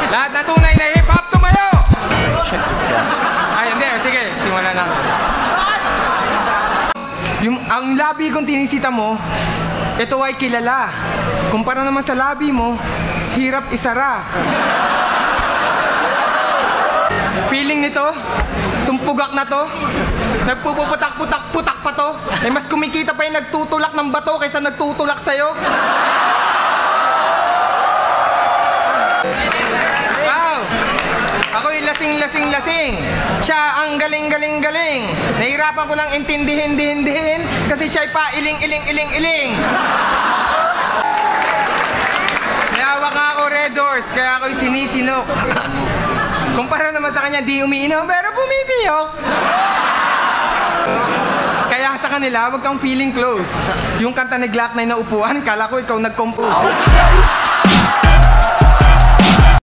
Lahat na tunay na hip-hop tumayo! Check this out. Ay, hindi. Sige, simulan na. Ang labi kung tinisita mo, ito ay kilala. Kumpara naman sa labi mo, hirap isara. Feeling nito, tumpugak na to, nagpuputak-putak-putak pa to. Ay mas kumikita pa yung nagtutulak ng bato kaysa nagtutulak sa'yo. Wow! Ako'y lasing-lasing-lasing. Siya ang galing-galing-galing. Nahirapan ko lang intindihin kasi siya'y pa iling-iling-iling-iling. May hawak nga ako Red Horse, kaya ako'y sinisinok. Kumpara naman sa kanya, di umiinom, pero pumipiyok. Kaya sa kanila, wag kang feeling close. Yung kanta ni Glock 9 na upuan, kala ko ikaw nag-compose.